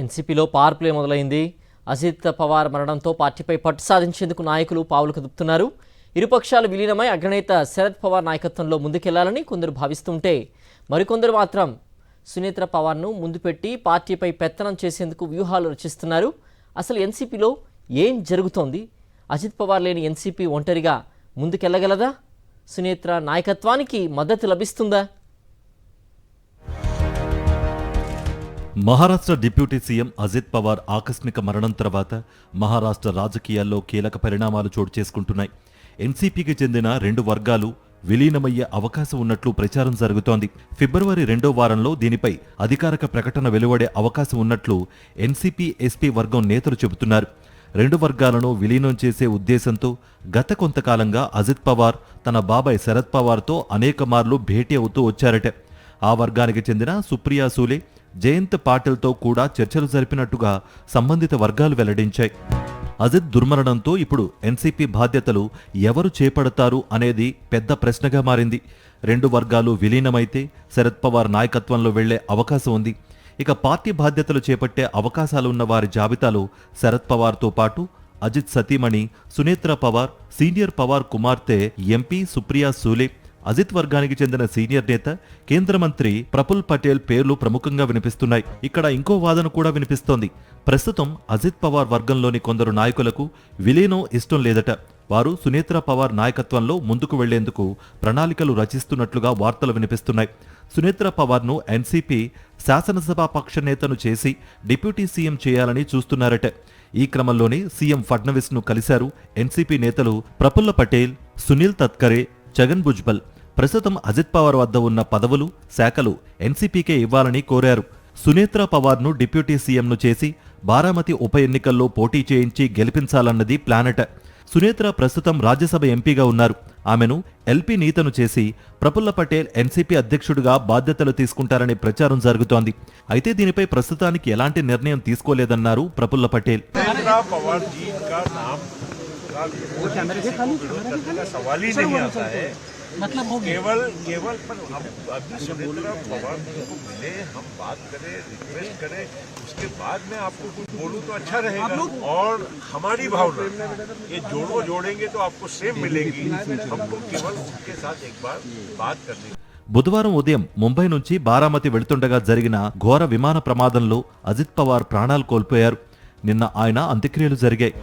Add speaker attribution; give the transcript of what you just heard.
Speaker 1: ఎన్సీపీలో power play మొదలైంది. అజిత్ పవార్ మరణంతో పార్టీపై పట్టు సాధించేందుకు నాయకులు పావులు కదుపుతున్నారు. ఇరుపక్షాలు విలీనమై అగ్రనేత శరద్ పవార్ నాయకత్వంలో ముందుకెళ్లాలని కొందరు భావిస్తుంటే, మరికొందరు మాత్రం సునేత్ర పవార్ను ముందు పెట్టి పార్టీపై పెత్తనం చేసేందుకు వ్యూహాలు రచిస్తున్నారు. అసలు ఎన్సీపీలో ఏం జరుగుతోంది? అజిత్ పవార్ లేని ఎన్సీపీ ఒంటరిగా ముందుకెళ్లగలదా? సునేత్ర నాయకత్వానికి మద్దతు లభిస్తుందా?
Speaker 2: మహారాష్ట్ర డిప్యూటీ సీఎం అజిత్ పవార్ ఆకస్మిక మరణం తర్వాత మహారాష్ట్ర రాజకీయాల్లో కీలక పరిణామాలు చోటు చేసుకుంటున్నాయి. ఎన్సీపీకి చెందిన 2 వర్గాలు విలీనమయ్యే అవకాశం ఉన్నట్లు ప్రచారం జరుగుతోంది. ఫిబ్రవరి 2వ వారంలో దీనిపై అధికారిక ప్రకటన వెలువడే అవకాశం ఉన్నట్లు ఎన్సీపీ ఎస్పీ వర్గం నేతలు చెబుతున్నారు. 2 వర్గాలను విలీనం చేసే ఉద్దేశంతో గత కొంతకాలంగా అజిత్ పవార్ తన బాబాయ్ శరద్ పవార్తో అనేక మార్లు భేటీ అవుతూ వచ్చారట. ఆ వర్గానికి చెందిన సుప్రియా సూలే, జయంత్ పాటిల్తో కూడా చర్చలు జరిపినట్టుగా సంబంధిత వర్గాలు వెల్లడించాయి. అజిత్ దుర్మరణంతో ఇప్పుడు ఎన్సీపీ బాధ్యతలు ఎవరు చేపడతారు అనేది పెద్ద ప్రశ్నగా మారింది. 2 వర్గాలు విలీనమైతే శరద్ పవార్ నాయకత్వంలో వెళ్లే అవకాశం ఉంది. ఇక పార్టీ బాధ్యతలు చేపట్టే అవకాశాలు ఉన్న వారి జాబితాలో శరద్ పవార్తో పాటు అజిత్ సతీమణి సునేత్ర పవార్, సీనియర్ పవార్ కుమార్తె ఎంపీ సుప్రియా సూలే, అజిత్ వర్గానికి చెందిన సీనియర్ నేత కేంద్ర మంత్రి ప్రఫుల్ పటేల్ పేర్లు ప్రముఖంగా వినిపిస్తున్నాయి. ఇక్కడ ఇంకో వాదన కూడా వినిపిస్తోంది. ప్రస్తుతం అజిత్ పవార్ వర్గంలోని కొందరు నాయకులకు విలీనం ఇష్టం లేదట. వారు సునేత్ర పవార్ నాయకత్వంలో ముందుకు వెళ్లేందుకు ప్రణాళికలు రచిస్తున్నట్లుగా వార్తలు వినిపిస్తున్నాయి. సునేత్ర పవార్ను ఎన్సీపీ శాసనసభా పక్ష నేతను చేసి డిప్యూటీ సీఎం చేయాలని చూస్తున్నారట. ఈ క్రమంలోనే సీఎం ఫడ్నవీస్ ను కలిశారు ఎన్సీపీ నేతలు ప్రఫుల్ల పటేల్, సునీల్ తత్కరే, ఛగన్ భుజ్బల్. ప్రస్తుతం అజిత్ పవార్ వద్ద ఉన్న పదవులు, శాఖలు ఎన్సీపీకే ఇవ్వాలని కోరారు. సునేత్ర పవార్ను డిప్యూటీ సీఎంను చేసి బారామతి ఉప ఎన్నికల్లో పోటీ చేయించి గెలిపించాలన్నది ప్లానట. సునేత్ర ప్రస్తుతం రాజ్యసభ ఎంపీగా ఉన్నారు. ఆమెను ఎల్పీ నేతను చేసి ప్రఫుల్ల పటేల్ ఎన్సీపీ అధ్యక్షుడిగా బాధ్యతలు తీసుకుంటారనే ప్రచారం జరుగుతోంది. అయితే దీనిపై ప్రస్తుతానికి ఎలాంటి నిర్ణయం తీసుకోలేదన్నారు ప్రఫుల్ల పటేల్.
Speaker 3: मतलब केवल पर हम अभी सुनेत्रा पवार को मिले, हम बात करें, रिक्वेस्ट करें, उसके बाद में आपको कुछ बोलूं तो अच्छा रहेगा. और हमारी भावना ये जोड़ेंगे तो आपको सेम मिलेगी. हमको केवल उनके साथ एक बार बात करनी.
Speaker 2: బుధవారం ఉదయం ముంబై నుంచి బారామతి వెళుతుండగా జరిగిన ఘోర విమాన ప్రమాదంలో అజిత్ పవార్ ప్రాణాలు కోల్పోయారు. నిన్న ఆయన అంత్యక్రియలు జరిగాయి.